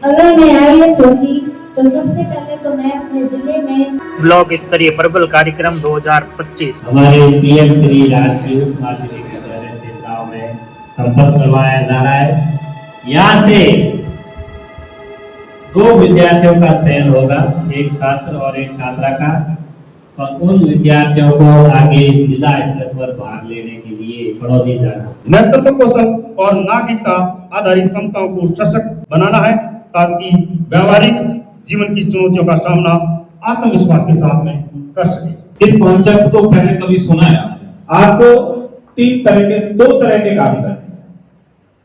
अगर मैं आईएएस होती तो सबसे पहले तो मैं अपने जिले में ब्लॉक स्तरीय प्रबल कार्यक्रम 2025 हमारे पीएम श्री राष्ट्रीय उच्च माध्यमिक विद्यालय से गांव में संपर्क करवाया जा रहा है। यहाँ से 2 विद्यार्थियों का चयन होगा, एक छात्र और एक छात्रा का, और उन विद्यार्थियों को आगे जिला स्तर पर भाग लेने के लिए पढ़ौदी जाना। नेतृत्व कौशल और नागरिकता आधारित क्षमताओं को सशक्त बनाना है ताकि व्यवहारिक जीवन की चुनौतियों का सामना आत्मविश्वास के साथ में कर सके। इस कॉन्सेप्ट को पहले कभी सुना है आपको? 2 तरह के काम करने,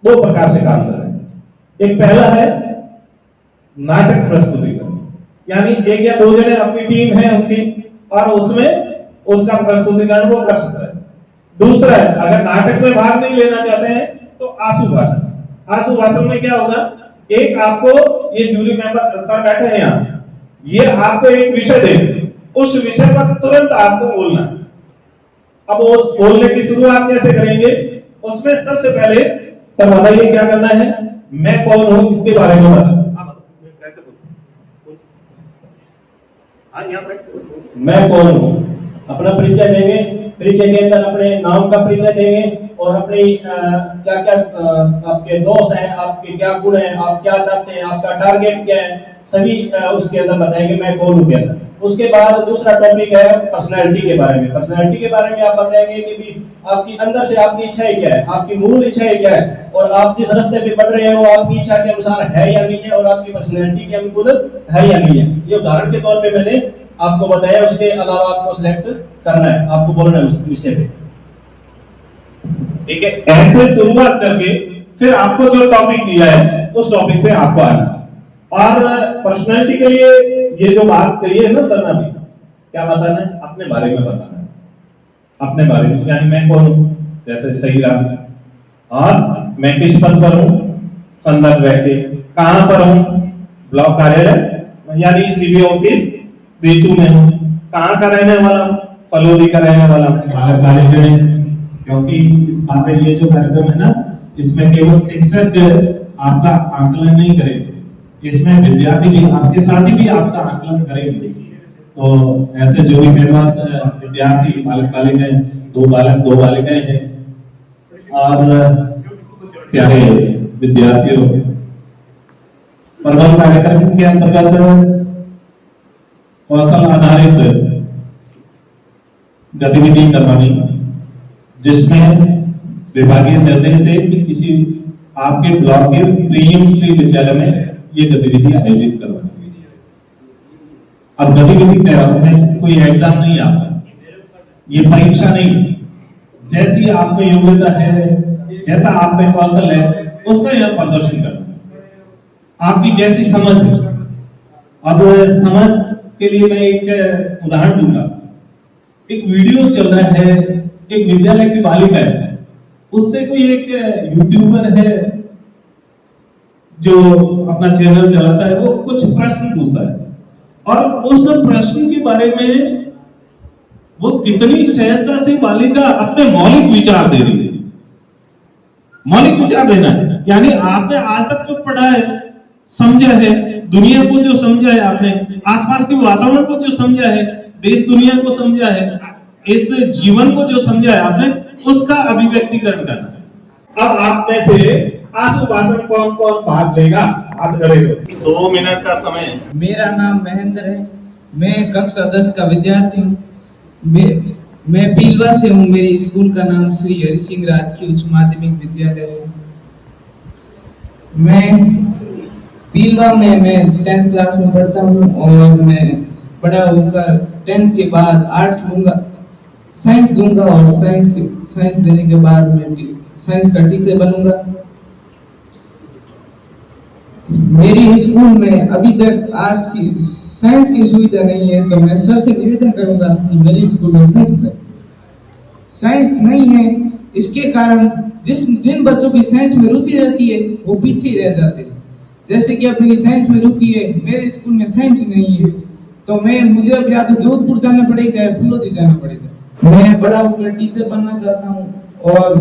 2 प्रकार से काम कर रहे हैं। एक पहला है नाटक प्रस्तुतिकरण, यानी 1 या 2 जने अपनी टीम है उनकी और उसमें उसका प्रस्तुतिकरण वो कर सकता है। दूसरा है, अगर नाटक में भाग नहीं लेना चाहते हैं तो आंसू भाषण। आंसू भाषण में क्या होगा, एक आपको ये जूरी मेंबर सर बैठे हैं यहाँ, ये आपको एक विषय देंगे, उस विषय पर तुरंत आपको बोलना है। अब उस बोलने की शुरुआत कैसे करेंगे, उसमें सबसे पहले सर बताइए क्या करना है, मैं कौन हूं इसके बारे में बताओ। मैं कौन हूं, अपना परिचय देंगे, परिचय के अंदर अपने नाम का परिचय देंगे और अपनी क्या क्या आपके दोष हैं, आपके क्या गुण हैं, आप क्या चाहते हैं, आपका टारगेट क्या है, सभी उसके अंदर बताएंगे मैं कौन हूं के अंदर। उसके बाद दूसरा टॉपिक है पर्सनैलिटी के बारे में। पर्सनैलिटी के बारे में आप बताएंगे कि भी आपकी अंदर से आपकी इच्छाएं क्या है, आपकी मूल इच्छाएं क्या है, और आप जिस रास्ते पे बढ़ रहे हैं वो आपकी इच्छा के अनुसार है या नहीं है, और आपकी पर्सनैलिटी के अनुकूल है या नहीं है। ये उदाहरण के तौर पे मैंने आपको बताया, उसके अलावा आपको सिलेक्ट करना है, आपको बोलना है उस विषय पे। ठीक है, ऐसे शुरुआत करके फिर आपको जो टॉपिक दिया है उस टॉपिक पे आपको आना है। और पर्सनैलिटी के लिए ये जो बात कही है ना सर ने, क्या बताना है, अपने बारे में बताना है, अपने बारे में, यानी मैं कौन हूं, जैसे सही रहा, और मैं किस पद पर हूं, संदर्भ व्यक्ति, कहां पर हूं, ब्लॉक कार्यालय यानी सीबी ऑफिस देचू में हूं, कहां का रहने वाला हूं, फलोदी का रहने वाला हूं। क्योंकि इस बात ये जो कार्यक्रम है ना, इसमें केवल शिक्षक आपका आकलन नहीं करेंगे, इसमें विद्यार्थी भी, आपके साथी भी आपका आकलन करेंगे। तो ऐसे जो भी मेंबर्स विद्यार्थी, बालक बालिकाएं, 2 बालक 2 बालिकाएं हैं, और प्यारे विद्यार्थियों, प्रबल कार्यक्रम के अंतर्गत कौशल आधारित गतिविधि करवानी, जिसमें विभागीय निर्देश है कि किसी आपके ब्लॉक के प्रियम श्री विद्यालय में ये गतिविधि आयोजित करवानी। अब गतिविधि कह रहा हूं मैं, कोई एग्जाम नहीं आपका, ये परीक्षा नहीं, जैसी आप में योग्यता है, जैसा आप में कौशल है, उसका यह प्रदर्शन करना, आपकी जैसी समझ है। अब समझ के लिए मैं एक उदाहरण दूंगा। एक वीडियो चल रहा है, एक विद्यालय की बालिका है, उससे कोई एक यूट्यूबर है जो अपना चैनल चलाता है, वो कुछ प्रश्न पूछता है, और उस प्रश्न के बारे में वो कितनी सहजता से बालिका अपने मौलिक विचार दे रही है। मौलिक विचार देना है, यानी आपने आज तक जो पढ़ा है, समझा है, दुनिया को जो समझा है, आपने आसपास के वातावरण को जो समझा है, देश दुनिया को समझा है, इस जीवन को जो समझा है आपने, उसका अभिव्यक्तिकरण करना। अब आप में से आंसू भाषण कौन कौन भाग लेगा, हाथ करेगा। 2 मिनट का समय। मेरा नाम महेंद्र है, मैं कक्षा 10 का विद्यार्थी हूँ। मैं पीलवा से हूँ। मेरी स्कूल का नाम श्री हरि सिंह राजकीय उच्च माध्यमिक विद्यालय है। मैं पीलवा में मैं 10th क्लास में पढ़ता हूँ, और मैं बड़ा होकर 10th के बाद आर्ट्स लूंगा, साइंस लूंगा, और साइंस लेने के बाद मैं साइंस का टीचर बनूंगा। मेरी स्कूल में अभी तक आर्ट्स की, साइंस की सुविधा नहीं है, तो मैं सर से निवेदन करूंगा कि मेरी स्कूल में साइंस नहीं है। इसके कारण जिन बच्चों की साइंस में रुचि रहती है वो पीछे रह जाते हैं। जैसे कि अब मेरी साइंस में रुचि है, मेरे स्कूल में साइंस नहीं है, तो मुझे अब या तो जोधपुर जाना पड़ेगा या फुलोदी जाना पड़ेगा। मैं बड़ा होकर टीचर बनना चाहता हूँ, और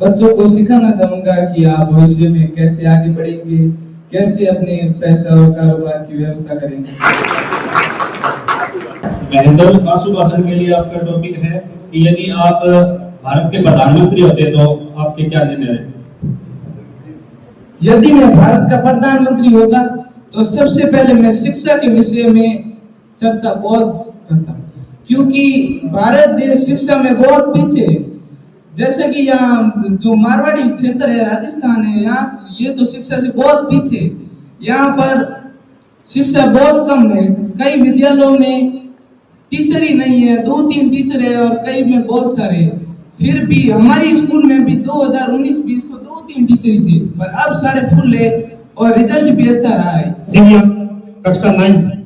बच्चों को सिखाना चाहूंगा कि आप भविष्य में कैसे आगे बढ़ेंगे, कैसे अपने पैसा और कारोबार की व्यवस्था करेंगे। महेंद्र, आशुभाषण के लिए आपका टॉपिक है कि यदि आप भारत के प्रधानमंत्री होते तो आपके क्या निर्णय रहते? यदि मैं भारत का प्रधानमंत्री होगा तो सबसे पहले मैं शिक्षा के विषय में चर्चा बहुत करता, क्योंकि भारत देश शिक्षा में बहुत पीछे है। जैसे कि यहाँ जो मारवाड़ी क्षेत्र है, राजस्थान है, यहाँ ये तो शिक्षा से बहुत पीछे। यहाँ पर शिक्षा बहुत कम है, कई विद्यालयों में टीचर ही नहीं है, 2-3 टीचर है और कई में बहुत सारे। फिर भी हमारी स्कूल में भी 2019-20 को 2-3 टीचर ही थे, पर अब सारे फुल है और रिजल्ट भी अच्छा रहा है। सीनियर कक्षा 9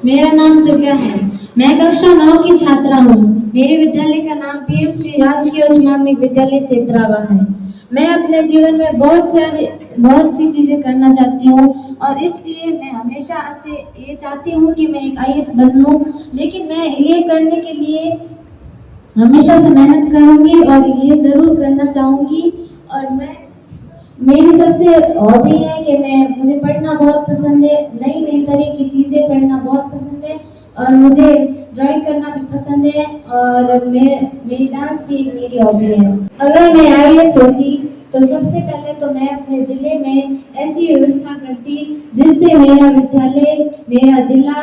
मेरा नाम शिव्या है। मैं कक्षा 9 की छात्रा हूँ। मेरे विद्यालय का नाम पीएम श्री राजकीय उच्च माध्यमिक विद्यालय सेतरावा है। मैं अपने जीवन में बहुत सी चीजें करना चाहती हूँ और इसलिए मैं हमेशा से ये चाहती हूँ कि मैं एक आईएएस बनूं, लेकिन मैं ये करने के लिए हमेशा से मेहनत करूंगी और ये जरूर करना चाहूंगी। और मेरी सबसे हॉबी है कि मुझे पढ़ना बहुत पसंद है, नई तरह की चीजें पढ़ना बहुत पसंद है और मुझे ड्राइंग करना भी पसंद है और मेरी डांस भी एक मेरी हॉबी है। अगर मैं आईएएस होती तो सबसे पहले तो मैं अपने जिले में ऐसी व्यवस्था करती जिससे मेरा विद्यालय, मेरा जिला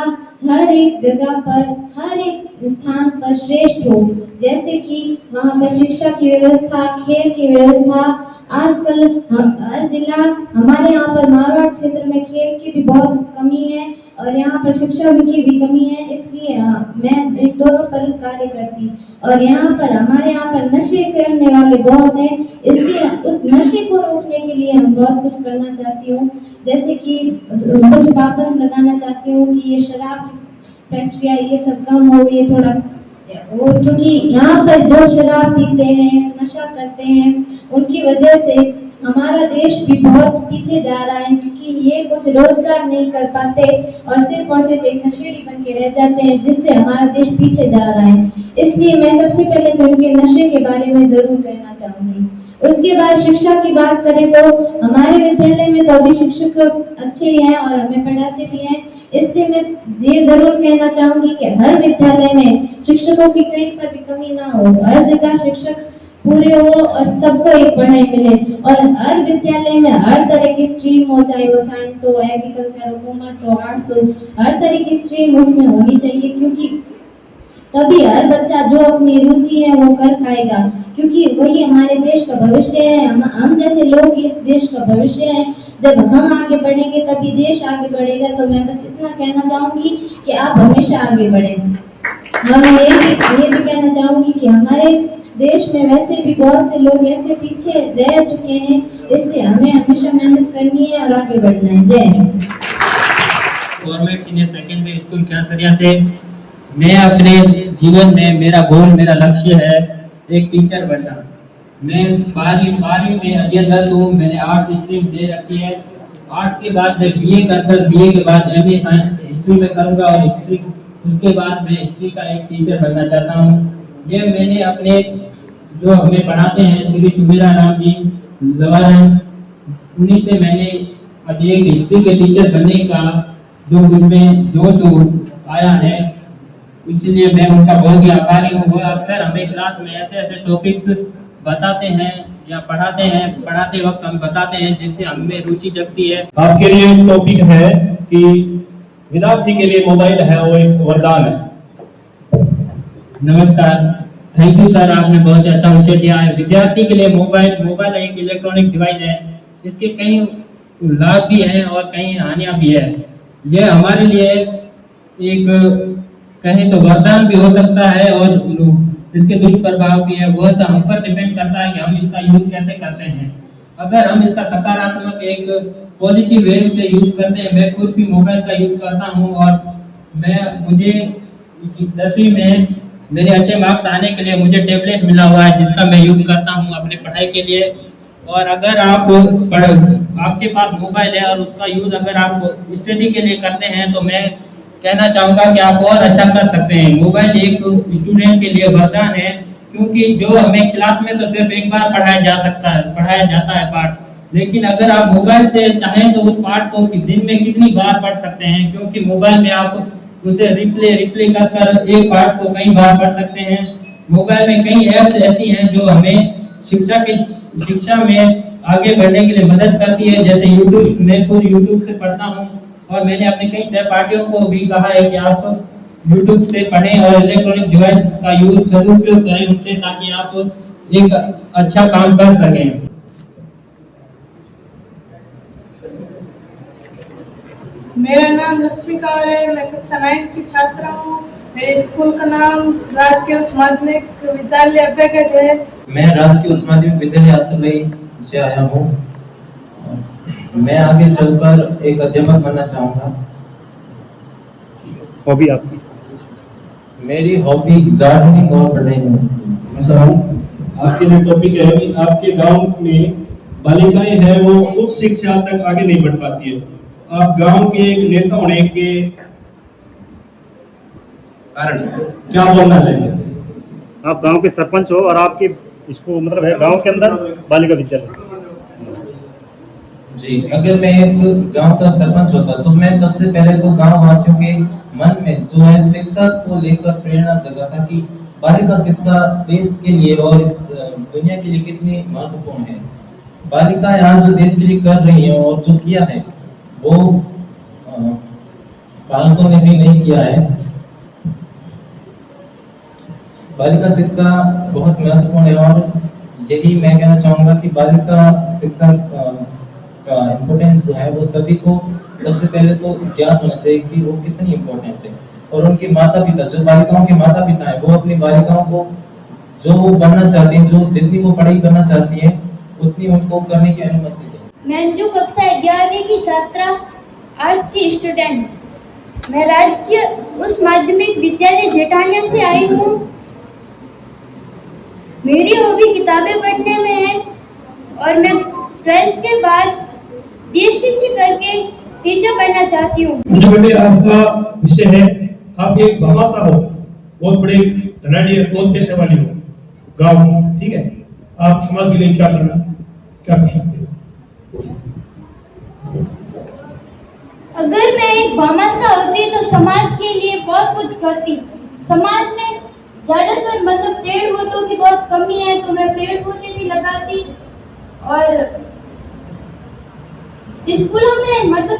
हर एक जगह पर, हर एक स्थान पर श्रेष्ठ हो। जैसे कि वहाँ पर शिक्षा की व्यवस्था, खेल की व्यवस्था। आजकल हर जिला, हमारे यहाँ पर मारवाड़ क्षेत्र में खेल की भी बहुत कमी है और यहाँ पर शिक्षा की भी कमी है, इसलिए मैं इन दोनों पर कार्य करती। और हमारे यहाँ पर नशे करने वाले बहुत हैं, इसलिए उस नशे को रोकने के लिए हम बहुत कुछ करना चाहती हूँ। जैसे कि कुछ पाबंद लगाना चाहती हूँ कि ये शराब की फैक्ट्रियाँ ये सब कम हो, ये थोड़ा वो, क्योंकि यहाँ पर जो शराब पीते हैं, नशा करते हैं, उनकी वजह से हमारा देश भी बहुत पीछे जा रहा है, क्योंकि ये कुछ रोजगार नहीं कर पाते और सिर्फ एक नशेड़ी बन के रह जाते हैं, जिससे हमारा देश पीछे जा रहा है। इसलिए मैं सबसे पहले तो इनके नशे के बारे में जरूर कहना चाहूंगी। उसके बाद शिक्षा की बात करें तो हमारे विद्यालय में तो अभी शिक्षक अच्छे हैं और हमें पढ़ाते भी हैं, इसलिए मैं ये जरूर कहना चाहूंगी कि हर विद्यालय में शिक्षकों की कहीं पर भी कमी ना हो, हर जगह शिक्षक पूरे हो और सबको एक पढ़ाई मिले और हर विद्यालय में हर तरह की स्ट्रीम हो, चाहे वो साइंस हो, एग्रीकल्चर हो, कॉमर्स हो, आर्ट्स हो, हर तरह की स्ट्रीम उसमें होनी चाहिए, क्योंकि तभी हर बच्चा जो अपनी रुचि है वो कर पाएगा, क्योंकि वही हमारे देश का भविष्य है। हम जैसे लोग इस देश का भविष्य है। जब हम आगे बढ़ेंगे तभी देश आगे बढ़ेगा। तो मैं बस इतना कहना चाहूंगी कि आप हमेशा आगे बढ़ें। और मैं ये भी कहना चाहूंगी कि हमारे देश में वैसे भी बहुत से लोग ऐसे पीछे रह चुके हैं, इसलिए हमें हमेशा मेहनत करनी है और आगे बढ़ना है। Jai Hind. Government senior secondary school Kesariya से मैं अपने जीवन में, मेरा गोल, मेरा लक्ष्य है एक टीचर बनना। मैं 12वीं में अध्ययनरत हूँ। मैंने आर्ट्स स्ट्रीम ले रखी है। आर्ट्स के बाद मैं बीए के बाद एमए साइंस हिस्ट्री में करूँगा और उसके बाद मैं हिस्ट्री का एक टीचर बनना चाहता हूँ। ये मैंने अपने जो हमें पढ़ाते हैं श्री सुमेरा राम जी लवारन, उन्हीं से मैंने अभी एक हिस्ट्री के टीचर बनने का जो मुझमें जोश आया है, इसलिए मैं उनका बहुत ही आभारी हूँ। वो अक्सर हमें क्लास में ऐसे टॉपिक्स बताते हैं या पढ़ाते वक्त हम बताते हैं जिससे हमें रुचि जगती है। आपके लिए एक टॉपिक है कि विद्यार्थी के लिए मोबाइल है वो एक वरदान है। नमस्कार, थैंक यू सर, आपने बहुत अच्छा विषय दिया है। विद्यार्थी के लिए मोबाइल एक इलेक्ट्रॉनिक डिवाइस है। इसके कई लाभ भी हैं और कई हानियां भी है। यह हमारे लिए एक कहें तो वरदान भी हो सकता है और इसके दुष्प्रभाव भी है। वह तो हम पर डिपेंड करता है कि हम इसका यूज कैसे करते हैं। अगर हम इसका सकारात्मक एक पॉजिटिव वे से यूज करते हैं, मैं खुद भी मोबाइल का यूज करता हूं और मुझे 10वीं में मेरे अच्छे मार्क्स आने के लिए मुझे टैबलेट मिला हुआ है जिसका मैं यूज करता हूं अपने पढ़ाई के लिए। और अगर आपके पास मोबाइल है और उसका यूज अगर आप स्टडी के लिए करते हैं तो मैं कहना चाहूँगा कि आप और अच्छा कर सकते हैं। मोबाइल एक स्टूडेंट के लिए वरदान है, क्योंकि जो हमें क्लास में तो सिर्फ एक बार पढ़ाया जाता है पाठ, लेकिन अगर आप मोबाइल से चाहें तो उस पाठ को दिन में कितनी बार पढ़ सकते हैं, क्योंकि मोबाइल में आप उसे रिप्ले कर एक पाठ को कई बार पढ़ सकते हैं। मोबाइल में कई ऐप्स ऐसी हैं जो हमें शिक्षा में आगे बढ़ने के लिए मदद करती है, जैसे यूट्यूब। मैं खुद यूट्यूब से पढ़ता हूँ और मैंने अपने कई सहपाठियों को भी कहा है कि आप यूट्यूब से पढ़ें और इलेक्ट्रॉनिक डिवाइस का सदुपयोग करें उनसे, ताकि आप एक अच्छा काम कर सकें। मेरा नाम लक्ष्मी कौर है, मैं कक्षा 9 की छात्रा हूँ। मेरे स्कूल का नाम राजकीय उच्च माध्यमिक विद्यालय अब्बेगढ़ है। मैं राजकीय उच्च माध्यमिक विद्यालय आसलई से आया हूँ। मैं आगे चलकर एक अध्यापक बनना चाहूँगा। हॉबी आपकी? मेरी हॉबी गार्डनिंग और पढ़ाई में। सवाल आपके लिए टॉपिक है कि आपके गांव में बालिकाएं हैं वो उच्च शिक्षा तक आगे नहीं बढ़ पाती है। आप गांव के एक नेता होने के कारण क्या बोलना चाहिए? आप गांव के सरपंच हो और आपके इसको मतलब है गांव के अंदर बालिका विद्यालय। जी, अगर मैं एक गांव का सरपंच होता तो मैं सबसे पहले तो गांव वासियों के मन में जो है शिक्षा को लेकर प्रेरणा जगाता कि बालिका शिक्षा देश के लिए और इस दुनिया के लिए कितनी महत्वपूर्ण है। बालिकाएं आज जो देश के लिए कर रही हैं और जो किया है वो पालकों ने भी नहीं किया है। बालिका शिक्षा बहुत महत्वपूर्ण है और यही मैं कहना चाहूँगा कि बालिका शिक्षा का इम्पोर्टेंस जो है वो सभी को सबसे पहले तो ज्ञात होना चाहिए कि वो कितनी इम्पोर्टेंट है। और उनके माता पिता, जो बालिकाओं के माता पिता हैं, वो अपनी बालिकाओं को जो बनना चाहती हैं, जो जितनी वो पढ़ाई करना चाहती हैं, उतनी उनको करने की अनुमति दें। मैं जो कक्षा 11वीं की छात्रा, आर्ट्स की स्टूडेंट, मैं राजकीय उच्च माध्यमिक विद्यालय जेठानिया से आई हूँ। मेरी हॉबी किताबें पढ़ने में है और मैं 12th के बाद PhD करके टीचर बनना चाहती हूँ। मुझे बेटे आपका विषय है, आप एक भामाशाह हो, बहुत बड़े धनाढ़ी है, बहुत पैसे वाली हो गाँव की, ठीक है। आप समाज के लिए क्या कर सकते हो? अगर मैं एक भामाशाह होती तो समाज के लिए बहुत कुछ करती। समाज में ज्यादातर मतलब पेड़ पौधों की बहुत कमी है, तो मैं पेड़ पौधे भी लगाती। और स्कूलों में मतलब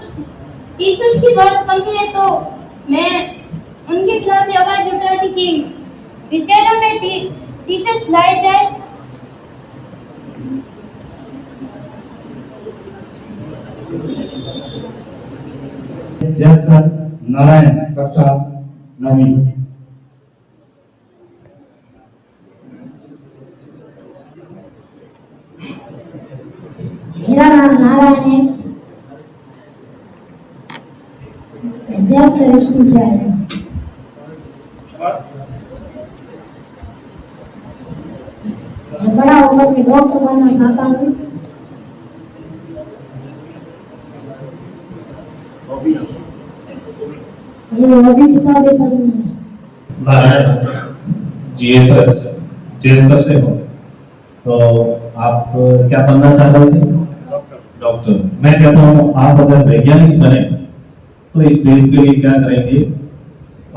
टीचर्स की बहुत कमी है, तो मैं उनके खिलाफ भी आवाज उठाती कि विद्यालय में टीचर्स लाए जाए। जैक्सन नारायण, कक्षा 9वीं। मेरा नाम नारायण है, जैक्सन स्कूल से आया हूँ। मैं बड़ा होकर के डॉक्टर बनना चाहता हूँ। मेरी हॉबी किताबें पढ़नी है। नारायण जीएसएस से हो तो आप क्या बनना चाह रहे थे? डॉक्टर। मैं कहता हूँ आप अगर वैज्ञानिक बने तो इस देश के लिए क्या करेंगे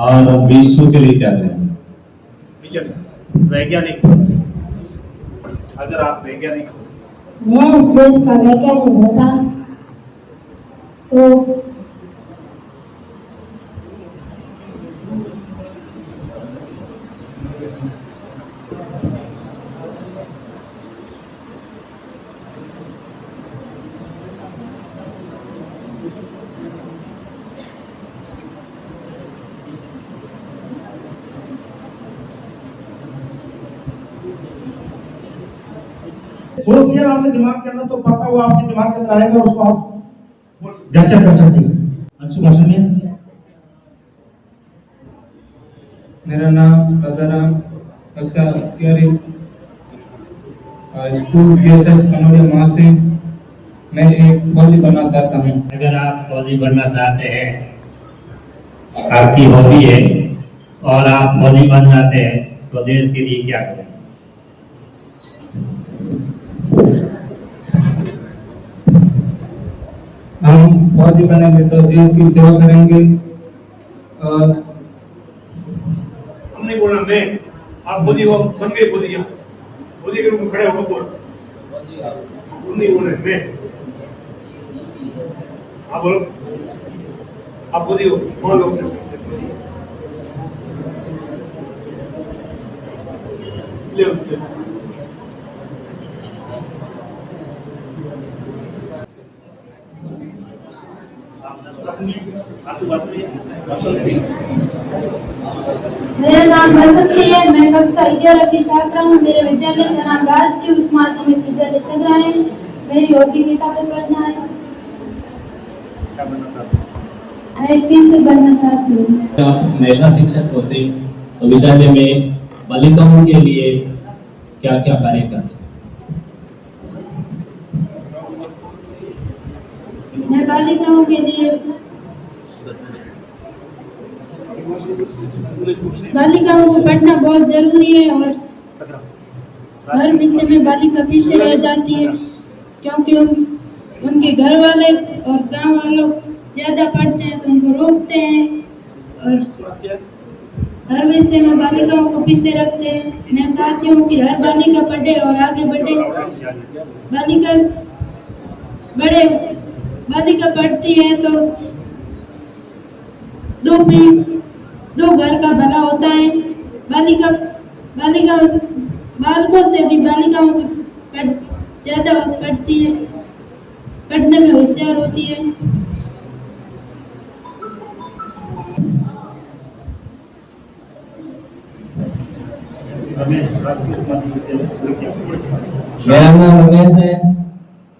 और विश्व के लिए क्या करेंगे? वैज्ञानिक। अगर आप वैज्ञानिक मैं इस देश का वैज्ञानिक होता तो सोच लिया आपने दिमाग के अंदर, तो पक्का वो आपके दिमाग के अंदर आएगा, उसको आप व्याख्या कर सकते हैं। अच्छा भाषण है। मेरा नाम कादाराम, कक्षा 11 स्कूल CSS कनौड़िया मां से। मैं एक फौजी बनना चाहता हूँ। अगर आप फौजी बनना चाहते हैं आपकी हॉबी है और आप फौजी बन जाते हैं तो देश के लिए क्या करें? हम फौजी बनेंगे तो देश की सेवा करेंगे और हम नहीं बोलना मैं, आप फौजी हो, बन गए फौजी, फौजी के रूप में खड़े हो बोल, तुम नहीं बोल रहे मैं, आप बोलो, आप फौजी हो, कौन लोग? मेरा नाम बसंती है। मैं कक्षा 11 की छात्रा हूँ। मेरे विद्यालय का नाम राजकीय उच्च माध्यमिक विद्यालय सगरा है। मेरी हॉबी किताबें पढ़ना है। मैं एक टीचर बनना चाहती हूँ। आप महिला शिक्षक होते तो विद्यालय में बालिकाओं के लिए क्या क्या कार्य करते? मैं बालिकाओं के लिए बालिकाओं को पढ़ना बहुत जरूरी है और हर विषय में बालिका पीछे रह जाती है क्योंकि उनके घर वाले और गांव वालों ज्यादा पढ़ते हैं तो उनको रोकते हैं और हर विषय में बालिकाओं को पीछे रखते हैं। मैं चाहती हूँ कि हर बालिका पढ़े और आगे बढ़े। बालिका पढ़ती है तो दो घर का भला होता है। बालकों से भी बालिकाओं की ज्यादा पढ़ती है, पढ़ने में होशियार होती है। मेरा नाम रमेश है।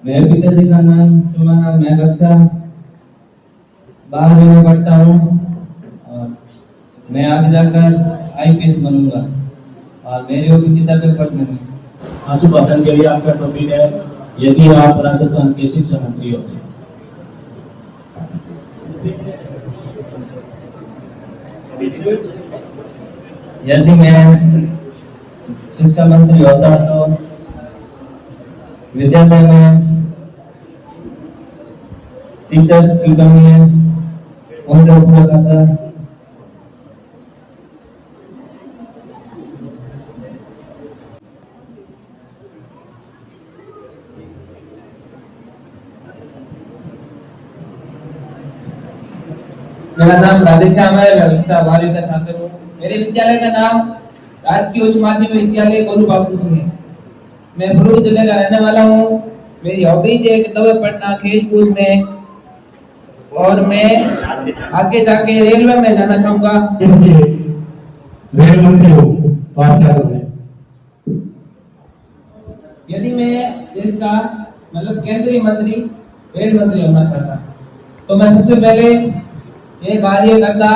मेरे पिताजी का नाम सुमन। मैं कक्षा 12 में पढ़ता हूँ और मैं आगे जाकर IPS बनूंगा और मेरी हॉबी किताबें पढ़ने में। आशुभाषण के लिए आपका टॉपिक है, यदि आप राजस्थान के शिक्षा मंत्री होते? यदि मैं शिक्षा मंत्री होता तो विद्यालय में टीचर्स की कमी है उनको पूरा करता। मेरा नाम राधेश्याम है। मैं कक्षा 12 का छात्र हूँ। मेरे विद्यालय का नाम राजकीय उच्च माध्यमिक विद्यालय गोलू बापू जी है। मैं फरूख जिले का रहने वाला हूँ। मेरी हॉबीज है किताबें पढ़ना, खेल कूद में और मैं आगे जाके रेलवे में जाना चाहूंगा। इसलिए रेल मंत्री हो तो आप क्या करोगे? यदि मैं देश का मतलब केंद्रीय मंत्री रेल मंत्री होना चाहता तो मैं सबसे पहले ये कार्य करता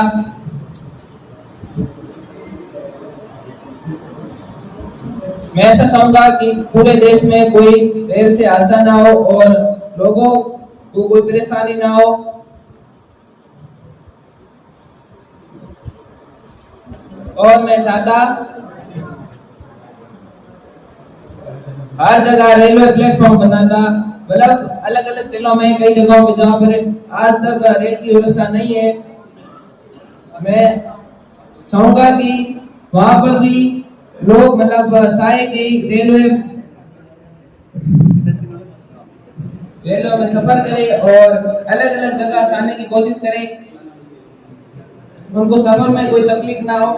मैं ऐसा चाहूंगा कि पूरे देश में कोई रेल से हादसा ना हो और लोगों को कोई परेशानी ना हो। और मैं चाहता हर जगह रेलवे प्लेटफॉर्म बनाता, मतलब अलग अलग जिलों में कई जगहों पे जहाँ पर आज तक रेल की व्यवस्था नहीं है। मैं चाहूंगा कि वहां पर भी लोग मतलब सहाय की रेलवे में सफर करें और अलग अलग जगह जाने की कोशिश करें, उनको सफर में कोई तकलीफ ना हो।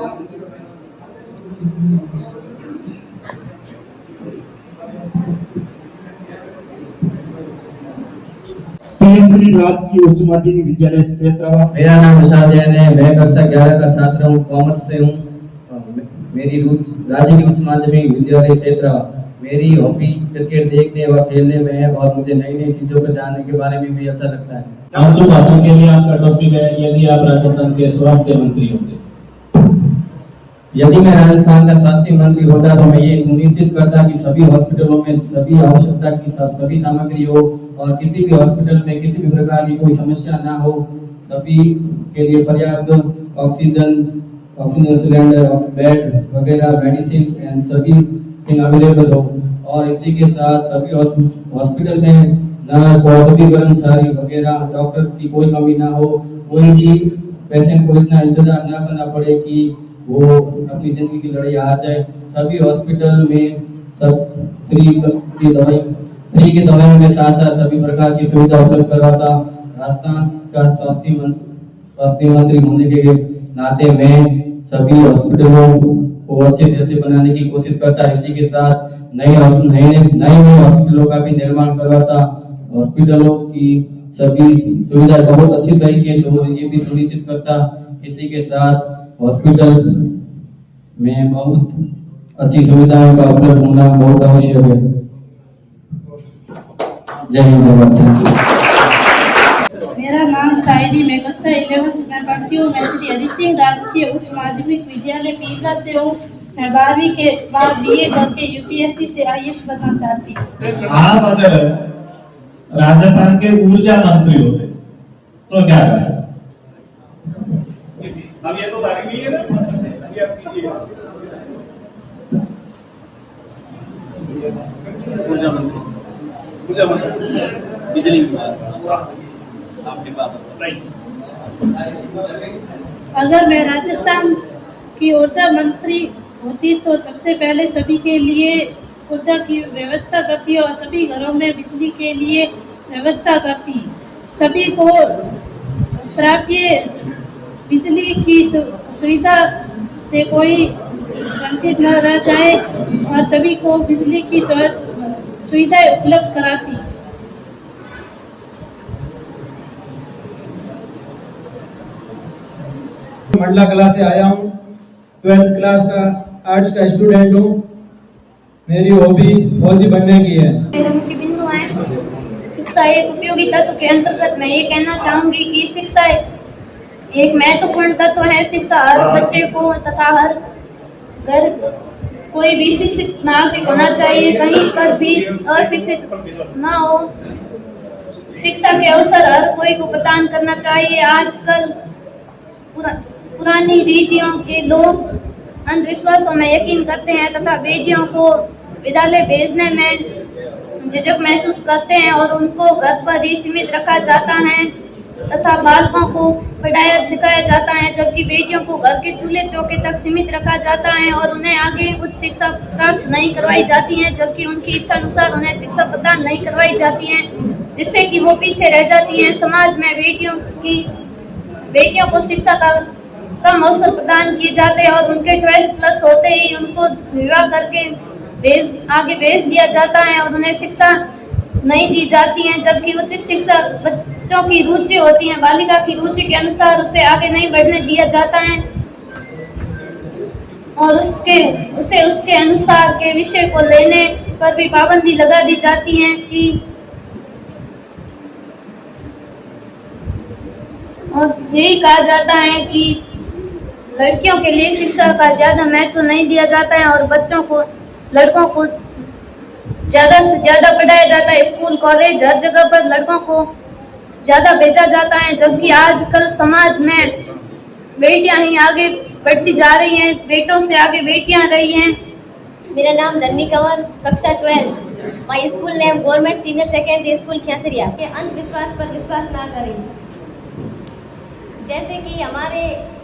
राजकीय उच्च माध्यमिक विद्यालय सेतरावा। मेरा नाम विशाल जैन है। मैं कक्षा 11 का छात्र हूँ, कॉमर्स से हूँ। मेरी रुचि राजकीय उच्च माध्यमिक विद्यालय सेतरावा। मेरी हॉबी क्रिकेट देखने व खेलने में है और मुझे नई नई चीजों को जानने के बारे में भी अच्छा लगता है। आशुभाषण के लिए आपका टॉपिक है, यदि आप राजस्थान के स्वास्थ्य मंत्री होते? यदि मैं राजस्थान का स्वास्थ्य मंत्री होता तो मैं ये सुनिश्चित करता कि सभी हॉस्पिटलों में सभी आवश्यकता की सभी सामग्री हो और किसी भी हॉस्पिटल में किसी भी प्रकार की कोई समस्या ना हो। सभी के लिए पर्याप्त ऑक्सीजन सिलेंडर, बेड वगैरह, मेडिसिन एंड सभी थिंग अवेलेबल हो। और इसी के साथ सभी हॉस्पिटल में नर्स और सभी कर्मचारी वगैरह डॉक्टर्स की कोई कमी ना हो, कोई भी पेशेंट को इतना इंतजार ना करना पड़े कि वो अपनी जिंदगी की लड़ाई हार जाए। सभी हॉस्पिटल में सब फ्री की दवाइयों के साथ साथ सभी प्रकार की सुविधा उपलब्ध करवाता राजस्थान का स्वास्थ्य मंत्री होने के नाते मैं सभी हॉस्पिटलों को अच्छे से बनाने की कोशिश करता। इसी के साथ नए हॉस्पिटलों का भी निर्माण करवाता। हॉस्पिटलों की सभी सुविधा बहुत अच्छी तरीके से हो ये भी सुनिश्चित करता। इसी के साथ हॉस्पिटल में बहुत अच्छी सुविधाओं का उपलब्ध होना बहुत आवश्यक है। जय हिंद, जय भारत। मेरा नाम साहिदी, मैं कक्षा 11 में पढ़ती हूँ। मैं श्री हरि सिंह राजकीय उच्च माध्यमिक विद्यालय पीपला से हूँ। मैं 12वीं के बाद BA करके UPSC से IAS बनना चाहती हूँ। आप अगर राजस्थान के ऊर्जा मंत्री होते तो क्या करें? अब ये तो बारी नहीं है ना, अभी आप कीजिए। ऊर्जा मंत्री, बिजली विभाग आपके पास अगर मैं राजस्थान की ऊर्जा मंत्री होती तो सबसे पहले सभी के लिए ऊर्जा की व्यवस्था करती और सभी घरों में बिजली के लिए व्यवस्था करती। सभी को प्राप्य बिजली की सुविधा से कोई वंचित न रह जाए और सभी को बिजली की सुविधाएं उपलब्ध कराती। मंडला कला से आया हूँ। 12th क्लास का आर्ट्स का स्टूडेंट हूँ। मेरी हॉबी फौजी बनने की है। मेरे मुख्य बिंदु हैं शिक्षा एक उपयोगी तत्व के अंतर्गत मैं ये कहना चाहूंगी कि शिक्षा एक महत्वपूर्ण तत्व है। शिक्षा हर बच्चे को तथा हर घर कोई भी शिक्षित नागरिक होना चाहिए, कहीं पर भी अशिक्षित ना हो। शिक्षा के अवसर हर कोई को प्रदान करना चाहिए। आजकल पुरानी रीतियों के लोग अंधविश्वासों में यकीन करते हैं तथा बेटियों को विद्यालय भेजने में झिझक महसूस करते हैं और उनको घर पर ही सीमित रखा जाता है तथा बालकों को पढ़ाया लिखाया जाता है, जबकि बेटियों को घर के चूल्हे चौके तक सीमित रखा जाता है और उन्हें आगे उच्च शिक्षा प्राप्त नहीं करवाई जाती है, जबकि उनकी इच्छा अनुसार उन्हें शिक्षा प्रदान नहीं करवाई जाती है, जिससे कि वो पीछे रह जाती हैं। समाज में बेटियों को शिक्षा का कम अवसर प्रदान किए जाते हैं और उनके 12 प्लस होते ही उनको विवाह करके आगे भेज दिया जाता है और उन्हें शिक्षा नहीं दी जाती है, जबकि उच्च शिक्षा बच्चों की रुचि होती है, बालिका की रुचि के अनुसार उसे आगे नहीं बढ़ने दिया जाता है और उसे उसके अनुसार के विषय को लेने पर भी पाबंदी लगा दी जाती है कि और यही कहा जाता है कि लड़कियों के लिए शिक्षा का ज्यादा महत्व नहीं दिया जाता है और लड़कों को ज्यादा से ज्यादा पढ़ाया जाता है। स्कूल कॉलेज हर जगह पर लड़कों को ज्यादा भेजा जाता है, जबकि आजकल समाज में बेटियां ही आगे बढ़ती जा रही हैं, बेटों से आगे बेटियां रही हैं। मेरा नाम धन्नी कंवर, कक्षा 12। My school name government senior secondary school Khesariya. अंधविश्वास पर विश्वास ना करें।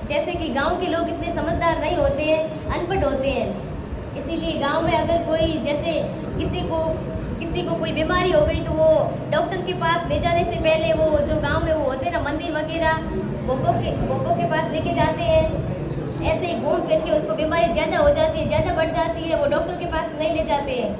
जैसे कि गांव के लोग इतने समझदार नहीं होते हैं, अनपढ़ होते हैं, इसीलिए गांव में अगर कोई जैसे किसी को कोई बीमारी हो गई तो वो डॉक्टर के पास ले जाने से पहले वो जो गांव में वो होते हैं ना मंदिर वगैरह बोपो के पास लेके जाते हैं। ऐसे घूम फिर के उसको बीमारी ज़्यादा हो जाती है, ज़्यादा बढ़ जाती है, वो डॉक्टर के पास नहीं ले जाते हैं।